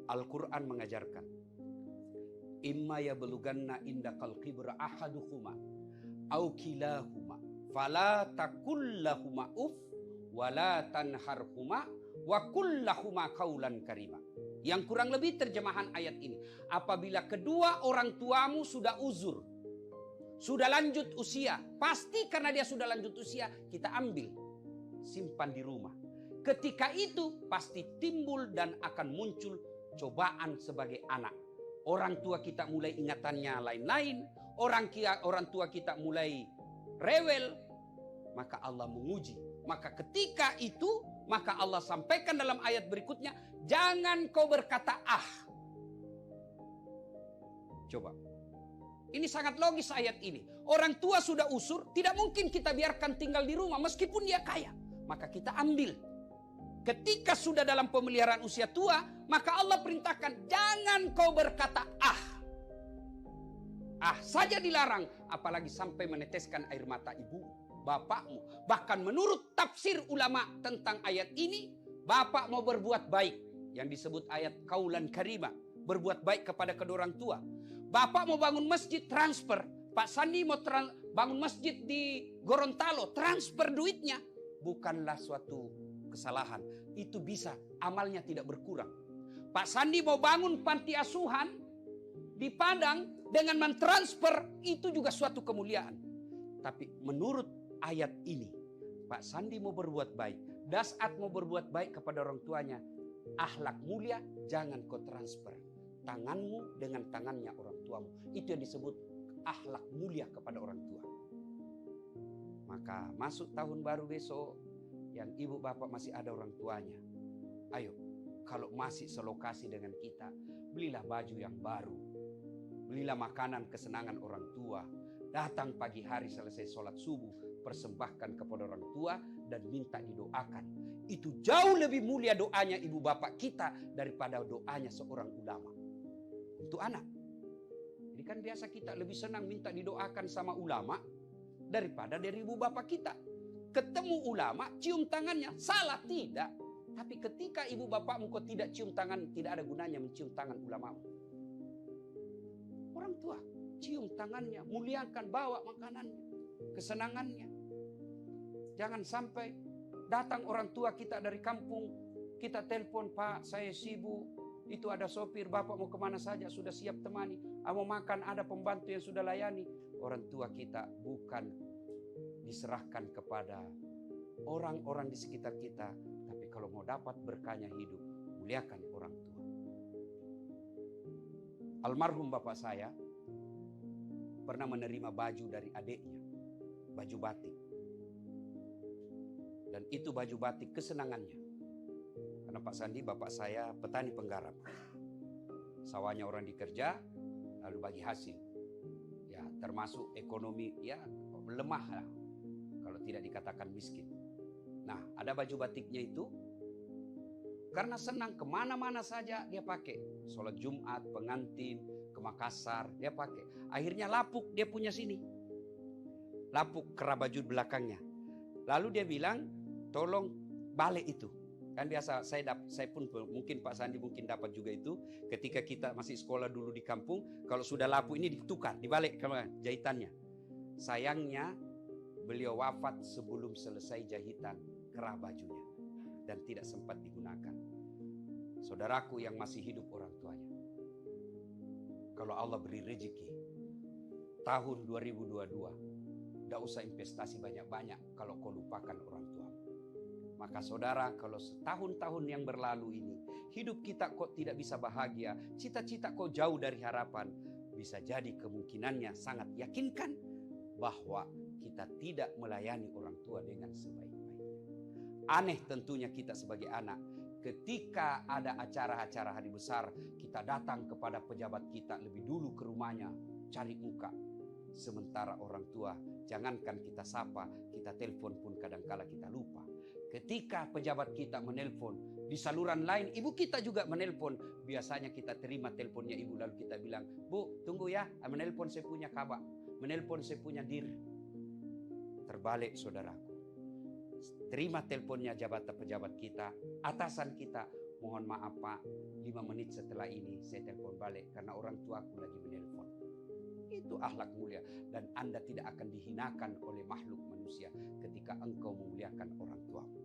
Al-Quran mengajarkan, imma yablughanna indakal kibra ahaduhuma au kilahuma fala takullahuma uf wala tanharhuma wa kullahuma qaulan karima. Yang kurang lebih terjemahan ayat ini, apabila kedua orang tuamu sudah uzur, sudah lanjut usia, pasti karena dia sudah lanjut usia, kita ambil, simpan di rumah. Ketika itu pasti timbul dan akan muncul cobaan sebagai anak. Orang tua kita mulai ingatannya lain-lain, orang tua kita mulai rewel, maka Allah menguji. Maka ketika itu, maka Allah sampaikan dalam ayat berikutnya, jangan kau berkata ah. Coba. Ini sangat logis ayat ini. Orang tua sudah usur, tidak mungkin kita biarkan tinggal di rumah meskipun dia kaya. Maka kita ambil. Ketika sudah dalam pemeliharaan usia tua, maka Allah perintahkan, jangan kau berkata ah. Ah saja dilarang, apalagi sampai meneteskan air mata ibu, bapakmu. Bahkan menurut tafsir ulama tentang ayat ini, bapak mau berbuat baik, yang disebut ayat kaulan karimah, berbuat baik kepada kedua orang tua. Bapak mau bangun masjid, transfer. Pak Sandi mau bangun masjid di Gorontalo, transfer duitnya. Bukanlah suatu kesalahan. Itu bisa, amalnya tidak berkurang. Pak Sandi mau bangun panti asuhan di Padang dengan mentransfer, itu juga suatu kemuliaan. Tapi menurut ayat ini, Pak Sandi mau berbuat baik, Dasat mau berbuat baik kepada orang tuanya, akhlak mulia jangan kau transfer tanganmu dengan tangannya orang tuamu. Itu yang disebut akhlak mulia kepada orang tua. Maka masuk tahun baru besok, yang ibu bapak masih ada orang tuanya, ayo, kalau masih selokasi dengan kita, belilah baju yang baru, belilah makanan kesenangan orang tua, datang pagi hari selesai sholat subuh, persembahkan kepada orang tua dan minta didoakan. Itu jauh lebih mulia doanya ibu bapak kita daripada doanya seorang ulama untuk anak. Jadi kan biasa kita lebih senang minta didoakan sama ulama daripada dari ibu bapak kita. Ketemu ulama, cium tangannya, salah tidak. Tapi ketika ibu bapakmu kau tidak cium tangan, tidak ada gunanya mencium tangan ulamamu. Orang tua, cium tangannya, muliakan, bawa makanannya, kesenangannya. Jangan sampai datang orang tua kita dari kampung, kita telepon, Pak saya sibuk, itu ada sopir, bapak mau kemana saja, sudah siap temani. Mau makan, ada pembantu yang sudah layani. Orang tua kita bukan diserahkan kepada orang-orang di sekitar kita, tapi kalau mau dapat berkahnya hidup, muliakan orang tua. Almarhum bapak saya pernah menerima baju dari adiknya, baju batik. Dan itu baju batik kesenangannya. Karena Pak Sandi bapak saya petani penggarap. Sawahnya orang dikerja, lalu bagi hasil. Ya termasuk ekonomi ya lemah lah, kalau tidak dikatakan miskin. Nah ada baju batiknya itu, karena senang kemana-mana saja dia pakai. Sholat Jumat, pengantin, ke Makassar dia pakai. Akhirnya lapuk dia punya sini. Lapuk kera baju belakangnya. Lalu dia bilang, tolong balik itu. Kan biasa saya pun mungkin Pak Sandi mungkin dapat juga itu. Ketika kita masih sekolah dulu di kampung, kalau sudah lapuk ini ditukar, dibalik ke jahitannya. Sayangnya beliau wafat sebelum selesai jahitan kerah bajunya dan tidak sempat digunakan. Saudaraku yang masih hidup orang tuanya, kalau Allah beri rezeki tahun 2022, tidak usah investasi banyak-banyak kalau kau lupakan orang tua. Maka saudara, kalau setahun-tahun yang berlalu ini hidup kita kok tidak bisa bahagia, cita-cita kok jauh dari harapan, bisa jadi kemungkinannya sangat yakinkan bahwa kita tidak melayani orang tua dengan sebaik-baiknya. Aneh tentunya kita sebagai anak, ketika ada acara-acara hari besar, kita datang kepada pejabat kita lebih dulu ke rumahnya, cari muka. Sementara orang tua, jangankan kita sapa, kita telepon pun kadangkala kita lupa. Ketika pejabat kita menelpon, di saluran lain ibu kita juga menelpon. Biasanya kita terima teleponnya ibu, lalu kita bilang, Bu tunggu ya, menelpon saya punya kabak, menelpon saya punya dir. Terbalik saudaraku, terima teleponnya pejabat kita, atasan kita, mohon maaf Pak, 5 menit setelah ini saya telepon balik karena orang tuaku lagi menelpon. Itu akhlak mulia, dan Anda tidak akan dihinakan oleh makhluk manusia ketika engkau memuliakan orang tuamu.